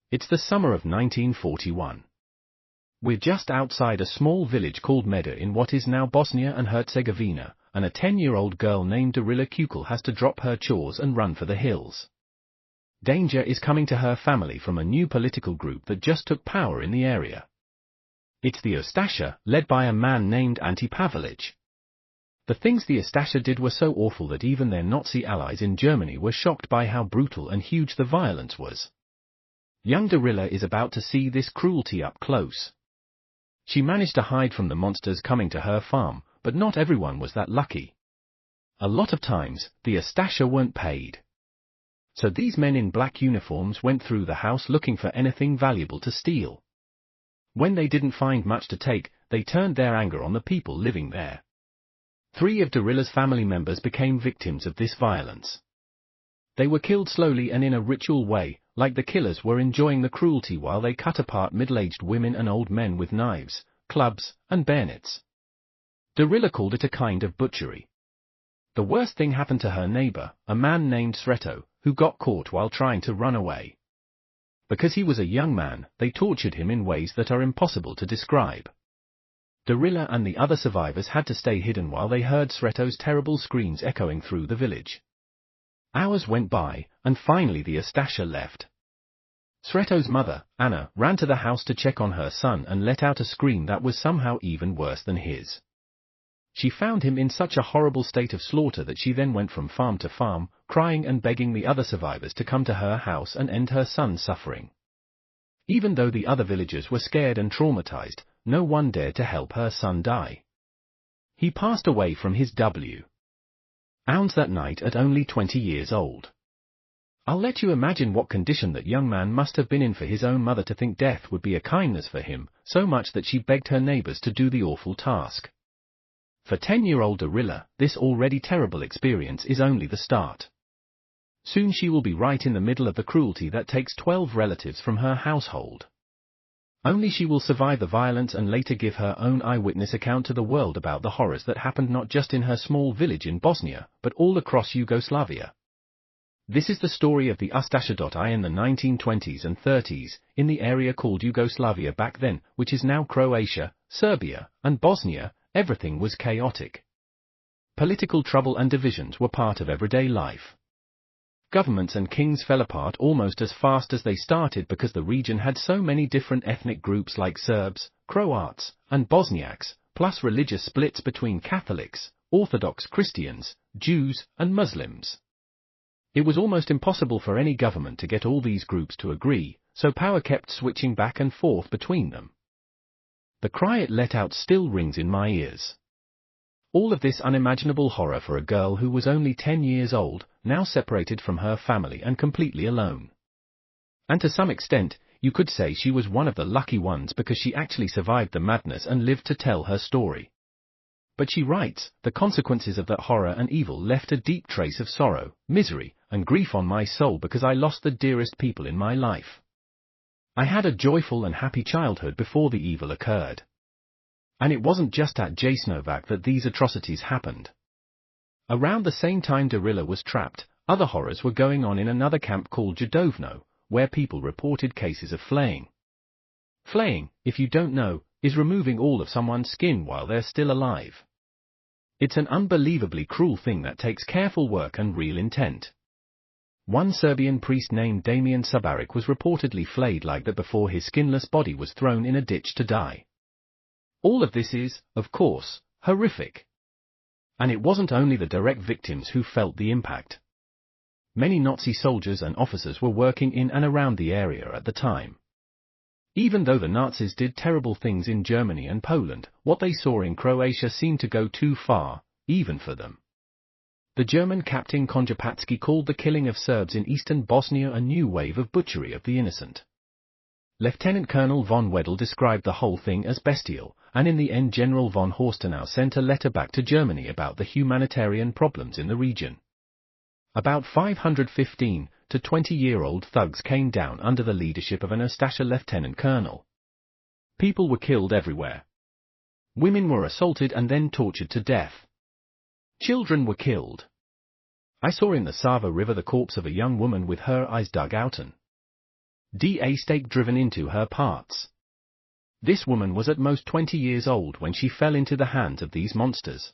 It's the summer of 1941. We're just outside a small village called Meda in what is now Bosnia and Herzegovina, and a 10-year-old girl named Darila Kukul has to drop her chores and run for the hills. Danger is coming to her family from a new political group that just took power in the area. It's the Ustaše, led by a man named Ante Pavelić. The things the Ustaše did were so awful that even their Nazi allies in Germany were shocked by how brutal and huge the violence was. Young Darila is about to see this cruelty up close. She managed to hide from the monsters coming to her farm, but not everyone was that lucky. A lot of times, the Ustaše weren't paid. So these men in black uniforms went through the house looking for anything valuable to steal. When they didn't find much to take, they turned their anger on the people living there. 3 of Darila's family members became victims of this violence. They were killed slowly and in a ritual way, like the killers were enjoying the cruelty while they cut apart middle-aged women and old men with knives, clubs, and bayonets. Darila called it a kind of butchery. The worst thing happened to her neighbor, a man named Sreto, who got caught while trying to run away. Because he was a young man, they tortured him in ways that are impossible to describe. Darila and the other survivors had to stay hidden while they heard Sreto's terrible screams echoing through the village. Hours went by, and finally the Ustaše left. Sreto's mother, Anna, ran to the house to check on her son and let out a scream that was somehow even worse than his. She found him in such a horrible state of slaughter that she then went from farm to farm, crying and begging the other survivors to come to her house and end her son's suffering. Even though the other villagers were scared and traumatized, no one dared to help her son die. He passed away from his wounds that night at only 20 years old. I'll let you imagine what condition that young man must have been in for his own mother to think death would be a kindness for him, so much that she begged her neighbors to do the awful task. For 10-year-old Darila, this already terrible experience is only the start. Soon she will be right in the middle of the cruelty that takes 12 relatives from her household. Only she will survive the violence and later give her own eyewitness account to the world about the horrors that happened not just in her small village in Bosnia, but all across Yugoslavia. This is the story of the Ustaše. In the 1920s and 30s, in the area called Yugoslavia back then, which is now Croatia, Serbia, and Bosnia, everything was chaotic. Political trouble and divisions were part of everyday life. Governments and kings fell apart almost as fast as they started because the region had so many different ethnic groups like Serbs, Croats, and Bosniaks, plus religious splits between Catholics, Orthodox Christians, Jews, and Muslims. It was almost impossible for any government to get all these groups to agree, so power kept switching back and forth between them. The cry it let out still rings in my ears. All of this unimaginable horror for a girl who was only 10 years old, now separated from her family and completely alone. And to some extent, you could say she was one of the lucky ones because she actually survived the madness and lived to tell her story. But she writes, the consequences of that horror and evil left a deep trace of sorrow, misery, and grief on my soul because I lost the dearest people in my life. I had a joyful and happy childhood before the evil occurred. And it wasn't just at Jasenovac that these atrocities happened. Around the same time Darila was trapped, other horrors were going on in another camp called Jadovno, where people reported cases of flaying. Flaying, if you don't know, is removing all of someone's skin while they're still alive. It's an unbelievably cruel thing that takes careful work and real intent. One Serbian priest named Damian Subaric was reportedly flayed like that before his skinless body was thrown in a ditch to die. All of this is, of course, horrific. And it wasn't only the direct victims who felt the impact. Many Nazi soldiers and officers were working in and around the area at the time. Even though the Nazis did terrible things in Germany and Poland, what they saw in Croatia seemed to go too far, even for them. The German captain Konjapatsky called the killing of Serbs in eastern Bosnia a new wave of butchery of the innocent. Lieutenant Colonel von Wedel described the whole thing as bestial, and in the end General von Horstenau sent a letter back to Germany about the humanitarian problems in the region. About 515 to 20-year-old thugs came down under the leadership of an Ustaše lieutenant colonel. People were killed everywhere. Women were assaulted and then tortured to death. Children were killed. I saw in the Sava River the corpse of a young woman with her eyes dug out and stake driven into her parts. This woman was at most 20 years old when she fell into the hands of these monsters.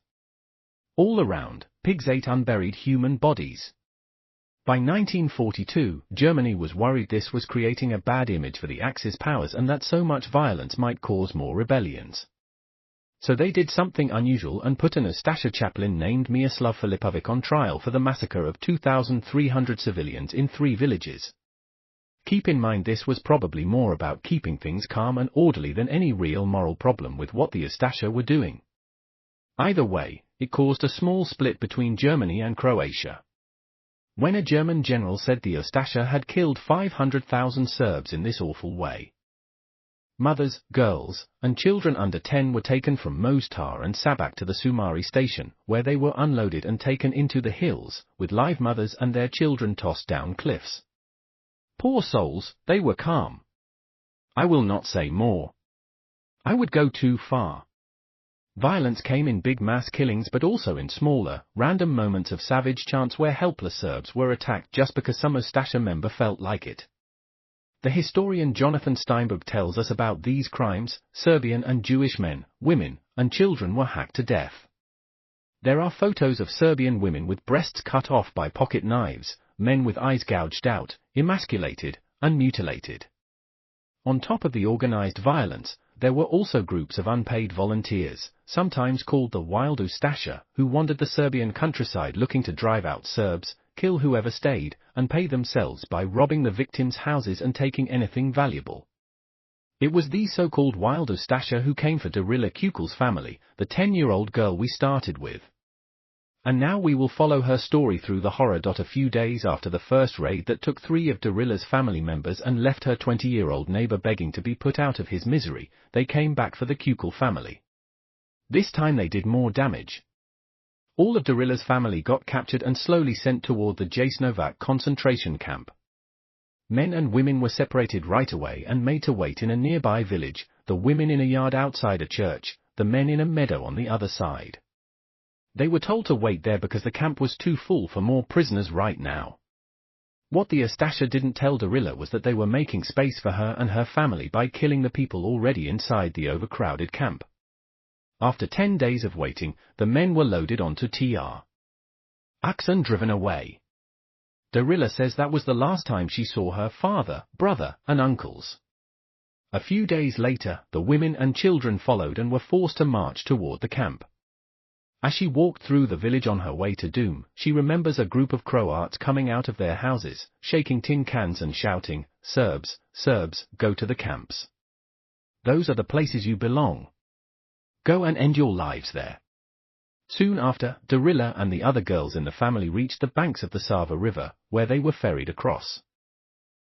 All around, pigs ate unburied human bodies. By 1942, Germany was worried this was creating a bad image for the Axis powers and that so much violence might cause more rebellions. So they did something unusual and put an Ustaše chaplain named Miroslav Filipovic on trial for the massacre of 2,300 civilians in 3 villages. Keep in mind this was probably more about keeping things calm and orderly than any real moral problem with what the Ustaše were doing. Either way, it caused a small split between Germany and Croatia. When a German general said the Ustaše had killed 500,000 Serbs in this awful way. Mothers, girls, and children under 10 were taken from Mostar and Sabak to the Sumari station, where they were unloaded and taken into the hills, with live mothers and their children tossed down cliffs. Poor souls, they were calm. I will not say more. I would go too far. Violence came in big mass killings but also in smaller, random moments of savage chants where helpless Serbs were attacked just because some Ustaše member felt like it. The historian Jonathan Steinberg tells us about these crimes. Serbian and Jewish men, women, and children were hacked to death. There are photos of Serbian women with breasts cut off by pocket knives, men with eyes gouged out, emasculated, and mutilated. On top of the organized violence, there were also groups of unpaid volunteers, sometimes called the Wild Ustaše, who wandered the Serbian countryside looking to drive out Serbs, kill whoever stayed, and pay themselves by robbing the victims' houses and taking anything valuable. It was these so-called Wild Ustaše who came for Darila Kukul's family, the 10-year-old girl we started with. And now we will follow her story through the horror. A few days after the first raid that took 3 of Darila's family members and left her 20-year-old neighbor begging to be put out of his misery, they came back for the Kukul family. This time they did more damage. All of Darila's family got captured and slowly sent toward the Jasenovac concentration camp. Men and women were separated right away and made to wait in a nearby village, the women in a yard outside a church, the men in a meadow on the other side. They were told to wait there because the camp was too full for more prisoners right now. What the Ustaše didn't tell Darila was that they were making space for her and her family by killing the people already inside the overcrowded camp. After 10 days of waiting, the men were loaded onto TR. and driven away. Darila says that was the last time she saw her father, brother, and uncles. A few days later, the women and children followed and were forced to march toward the camp. As she walked through the village on her way to doom, she remembers a group of Croats coming out of their houses, shaking tin cans and shouting, "Serbs, Serbs, go to the camps. Those are the places you belong. Go and end your lives there." Soon after, Darila and the other girls in the family reached the banks of the Sava River, where they were ferried across.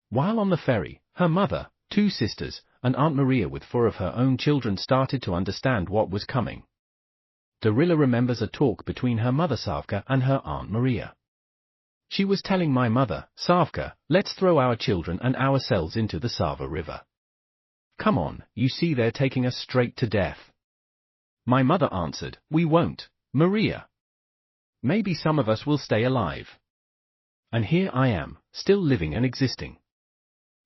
While on the ferry, her mother, 2 sisters, and Aunt Maria with 4 of her own children started to understand what was coming. Darila remembers a talk between her mother Savka and her Aunt Maria. She was telling my mother, "Savka, let's throw our children and ourselves into the Sava River. Come on, you see they're taking us straight to death." My mother answered, "We won't, Maria. Maybe some of us will stay alive." And here I am, still living and existing.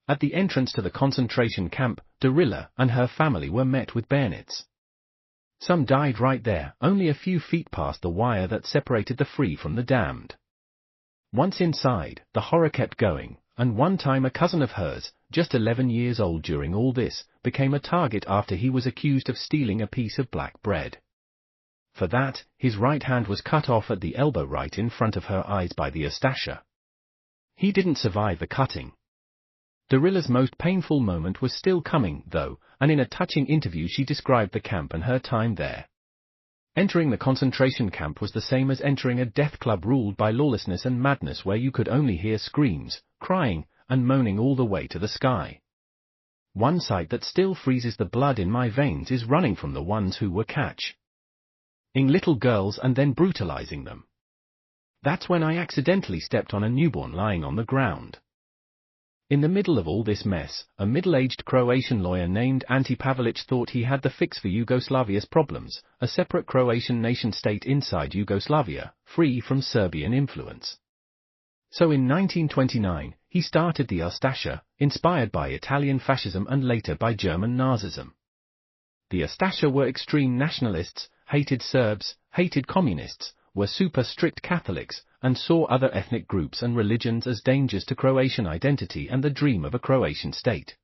At the entrance to the concentration camp, Darila and her family were met with bayonets. Some died right there, only a few feet past the wire that separated the free from the damned. Once inside, the horror kept going, and one time a cousin of hers, just 11 years old during all this, became a target after he was accused of stealing a piece of black bread. For that, his right hand was cut off at the elbow right in front of her eyes by the Ustaše. He didn't survive the cutting. Darila's most painful moment was still coming, though, and in a touching interview she described the camp and her time there. Entering the concentration camp was the same as entering a death club ruled by lawlessness and madness where you could only hear screams, crying, and moaning all the way to the sky. One sight that still freezes the blood in my veins is running from the ones who were catching little girls and then brutalizing them. That's when I accidentally stepped on a newborn lying on the ground. In the middle of all this mess, a middle-aged Croatian lawyer named Ante Pavelic thought he had the fix for Yugoslavia's problems, a separate Croatian nation-state inside Yugoslavia, free from Serbian influence. So in 1929, he started the Ustaše, inspired by Italian fascism and later by German Nazism. The Ustaše were extreme nationalists, hated Serbs, hated communists, were super strict Catholics, and saw other ethnic groups and religions as dangers to Croatian identity and the dream of a Croatian state.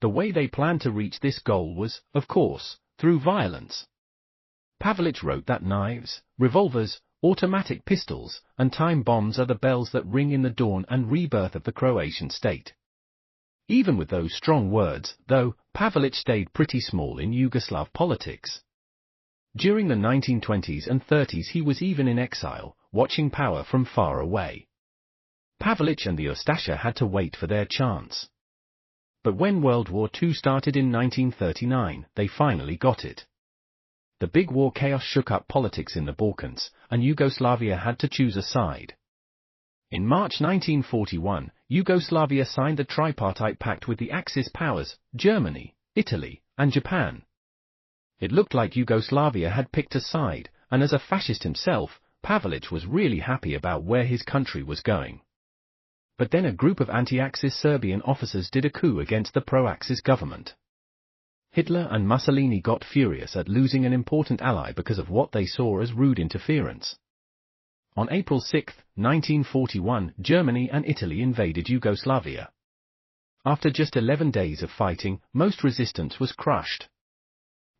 The way they planned to reach this goal was, of course, through violence. Pavelić wrote that knives, revolvers, automatic pistols, and time bombs are the bells that ring in the dawn and rebirth of the Croatian state. Even with those strong words, though, Pavelić stayed pretty small in Yugoslav politics. During the 1920s and 30s he was even in exile, watching power from far away. Pavelić and the Ustaše had to wait for their chance. But when World War II started in 1939, they finally got it. The big war chaos shook up politics in the Balkans, and Yugoslavia had to choose a side. In March 1941, Yugoslavia signed the tripartite pact with the Axis powers, Germany, Italy, and Japan. It looked like Yugoslavia had picked a side, and as a fascist himself, Pavelić was really happy about where his country was going. But then a group of anti-Axis Serbian officers did a coup against the pro-Axis government. Hitler and Mussolini got furious at losing an important ally because of what they saw as rude interference. On April 6, 1941, Germany and Italy invaded Yugoslavia. After just 11 days of fighting, most resistance was crushed.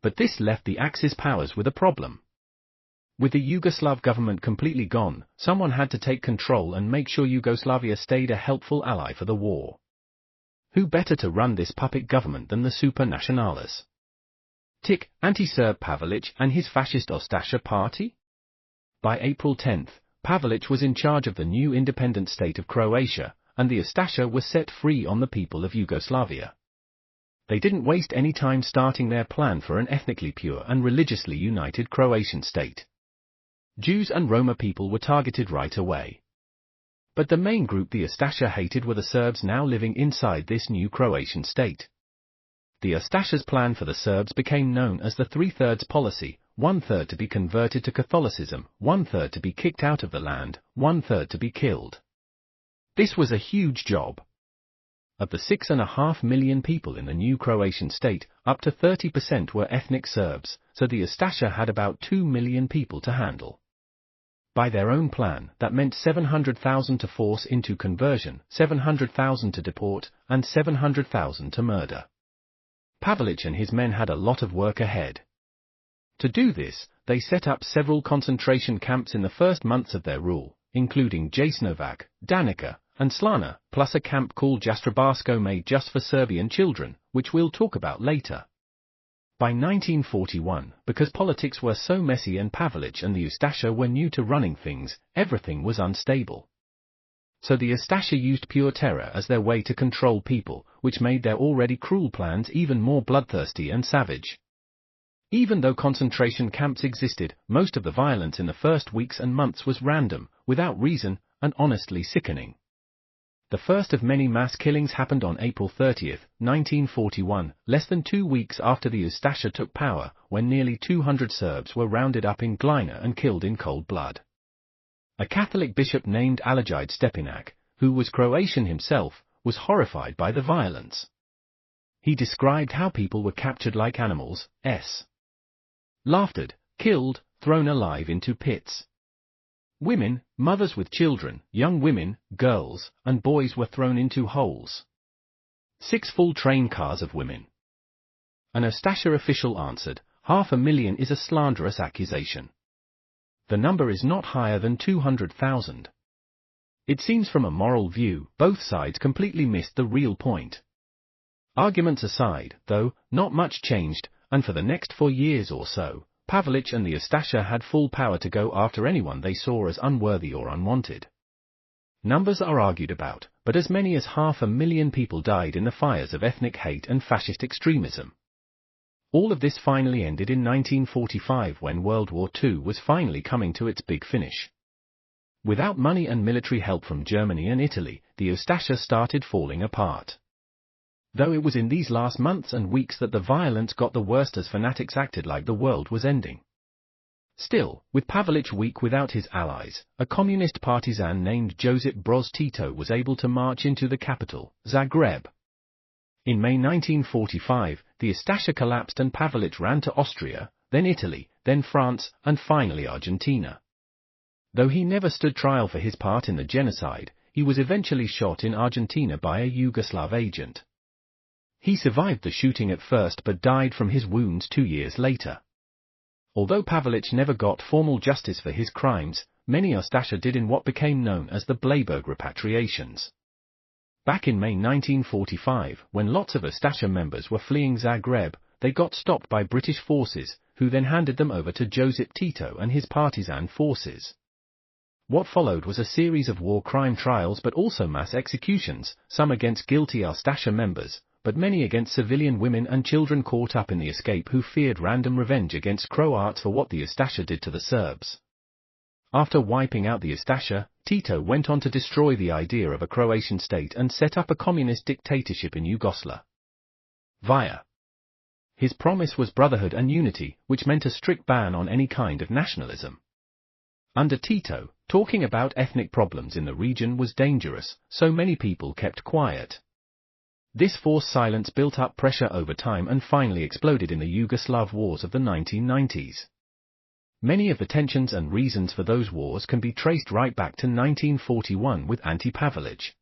But this left the Axis powers with a problem. With the Yugoslav government completely gone, someone had to take control and make sure Yugoslavia stayed a helpful ally for the war. Who better to run this puppet government than the supernationales? Anti-Serb Pavelić and his fascist Ustaše party? By April 10, Pavelić was in charge of the new independent state of Croatia, and the Ustaše were set free on the people of Yugoslavia. They didn't waste any time starting their plan for an ethnically pure and religiously united Croatian state. Jews and Roma people were targeted right away. But the main group the Ustaše hated were the Serbs now living inside this new Croatian state. The Ustaše's plan for the Serbs became known as the three-thirds policy, 1/3 to be converted to Catholicism, 1/3 to be kicked out of the land, 1/3 to be killed. This was a huge job. Of the 6.5 million people in the new Croatian state, up to 30% were ethnic Serbs, so the Ustaše had about 2 million people to handle. By their own plan, that meant 700,000 to force into conversion, 700,000 to deport, and 700,000 to murder. Pavelić and his men had a lot of work ahead. To do this, they set up several concentration camps in the first months of their rule, including Jasenovac, Danica, and Slana, plus a camp called Jastrobarsko made just for Serbian children, which we'll talk about later. By 1941, because politics were so messy and Pavelić and the Ustaše were new to running things, everything was unstable. So the Ustaše used pure terror as their way to control people, which made their already cruel plans even more bloodthirsty and savage. Even though concentration camps existed, most of the violence in the first weeks and months was random, without reason, and honestly sickening. The first of many mass killings happened on April 30, 1941, less than 2 weeks after the Ustaše took power, when nearly 200 Serbs were rounded up in Glina and killed in cold blood. A Catholic bishop named Alojid Stepinac, who was Croatian himself, was horrified by the violence. He described how people were captured like animals, laughed, killed, thrown alive into pits. Women, mothers with children, young women, girls, and boys were thrown into holes. 6 full train cars of women. An Ustaše official answered, 500,000 is a slanderous accusation. The number is not higher than 200,000. It seems from a moral view, both sides completely missed the real point. Arguments aside, though, not much changed, and for the next 4 years or so, Pavelić and the Ustaše had full power to go after anyone they saw as unworthy or unwanted. Numbers are argued about, but as many as 500,000 people died in the fires of ethnic hate and fascist extremism. All of this finally ended in 1945 when World War II was finally coming to its big finish. Without money and military help from Germany and Italy, the Ustaše started falling apart. Though it was in these last months and weeks that the violence got the worst as fanatics acted like the world was ending. Still, with Pavelić weak without his allies, a communist partisan named Josip Broz Tito was able to march into the capital, Zagreb. In May 1945, the Ustaše collapsed and Pavelić ran to Austria, then Italy, then France, and finally Argentina. Though he never stood trial for his part in the genocide, he was eventually shot in Argentina by a Yugoslav agent. He survived the shooting at first but died from his wounds 2 years later. Although Pavelić never got formal justice for his crimes, many Ustaše did in what became known as the Bleiburg repatriations. Back in May 1945, when lots of Ustaše members were fleeing Zagreb, they got stopped by British forces, who then handed them over to Josip Tito and his partisan forces. What followed was a series of war crime trials but also mass executions, some against guilty Ustaše members, but many against civilian women and children caught up in the escape who feared random revenge against Croats for what the Ustaše did to the Serbs. After wiping out the Ustaše, Tito went on to destroy the idea of a Croatian state and set up a communist dictatorship in Yugoslavia. His promise was brotherhood and unity, which meant a strict ban on any kind of nationalism. Under Tito, talking about ethnic problems in the region was dangerous, so many people kept quiet. This forced silence built up pressure over time and finally exploded in the Yugoslav wars of the 1990s. Many of the tensions and reasons for those wars can be traced right back to 1941 with anti-Pavelić.